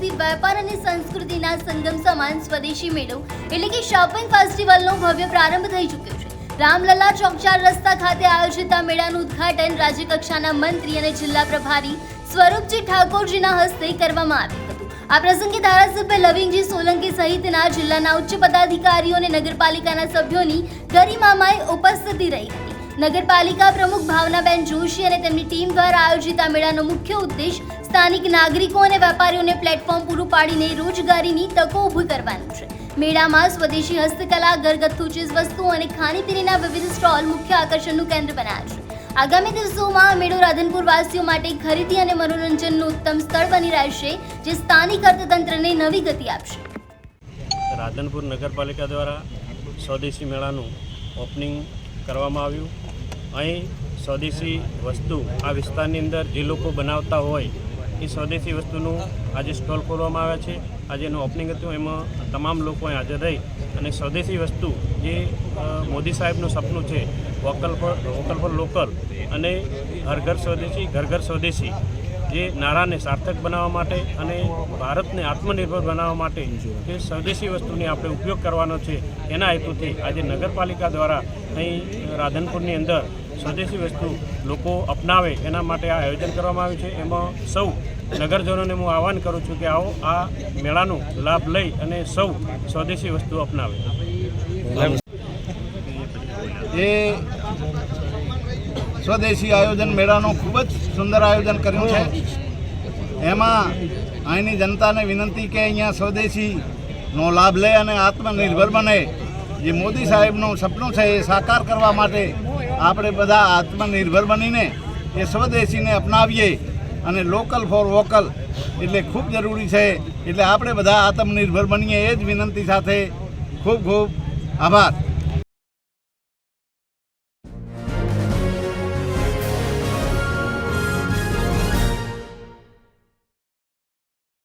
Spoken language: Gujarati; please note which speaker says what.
Speaker 1: વર્ષથી વેપાર અને સંસ્કૃતિના સંગમ સમાન સ્વદેશી મેળો એટલે કે શોપિંગ ફેસ્ટિવલનો ભવ્ય પ્રારંભ થઈ ચૂક્યો છે। રામલલા ચોક 4 રસ્તા ખાતે આયોજિત આ મેળાનું ઉદ્ઘાટન રાજ્યકક્ષાના મંત્રી અને જિલ્લા પ્રભારી સ્વરૂપજી ઠાકોરજીના હસ્તે કરવામાં આવ્યું હતું। આ પ્રસંગે ધારાસભ્ય લવિંગજી સોલંકી સહિતના જિલ્લાના ઉચ્ચ પદાધિકારીઓ અને નગરપાલિકાના સભ્યોની ગરિમામય ઉપસ્થિતિ રહી હતી। નગરપાલિકા પ્રમુખ ભાવનાબેન જોશી અને તેમની ટીમ દ્વારા આયોજિત આ મેળાનો મુખ્ય ઉદ્દેશ સ્થાનિક નાગરિકો અને વેપારીઓને પ્લેટફોર્મ પૂરું પાડીને રોજગારીની તકો ઊભી કરવાનો છે। મેળામાં સ્વદેશી હસ્તકલા, ઘરગથ્થુ ચીજ વસ્તુઓ અને ખાણીપીણીના વિવિધ સ્ટોલ મુખ્ય આકર્ષણનું કેન્દ્ર બન્યા છે। આગામી દિવસોમાં આ મેળો રાધનપુર વાસીઓ માટે ખરીદી અને મનોરંજનનું ઉત્તમ સ્થળ બની રહેશે, જે સ્થાનિક અર્થતંત્રને નવી ગતિ આપશે।
Speaker 2: રાધનપુર નગરપાલિકા દ્વારા સ્વદેશી મેળાનું ઓપનિંગ કરવામાં આવ્યું। અહીં સ્વદેશી વસ્તુ આ વિસ્તારની અંદર જે લોકો બનાવતા હોય એ સ્વદેશી વસ્તુનું આજે સ્ટોલ ખોલવામાં આવ્યા છે। આજે એનું ઓપનિંગ હતું, એમાં તમામ લોકો અહીં હાજર રહી અને સ્વદેશી વસ્તુ જે મોદી સાહેબનું સપનું છે વોકલ ફોર લોકલ અને ઘર ઘર સ્વદેશી જે નારાને સાર્થક બનાવવા માટે અને ભારતને આત્મનિર્ભર બનાવવા માટે જે સ્વદેશી વસ્તુની આપણે ઉપયોગ કરવાનો છે એના હેતુથી આજે નગરપાલિકા દ્વારા અહીં રાધનપુરની અંદર સ્વદેશી વસ્તુ લોકો અપનાવે એના માટે આ આયોજન કરવામાં આવ્યું છે। એમાં સૌ નગરજનોને હું આહ્વાન કરું છું કે આવો આ મેળાનો લાભ લઈ અને સૌ સ્વદેશી વસ્તુ અપનાવે।
Speaker 3: એ સ્વદેશી આયોજન મેળાનું ખૂબ જ સુંદર આયોજન કર્યું છે। એમાં અહીંની જનતાને વિનંતી કે અહીંયા સ્વદેશીનો લાભ લે અને આત્મનિર્ભર બને। જે મોદી સાહેબનું સપનું છે એ સાકાર કરવા માટે આપણે બધા આત્મનિર્ભર બનીને એ સ્વદેશીને અપનાવીએ અને લોકલ ફોર વોકલ એટલે ખૂબ જરૂરી છે। એટલે આપણે બધા આત્મનિર્ભર બનીએ એ જ વિનંતી સાથે ખૂબ ખૂબ આભાર।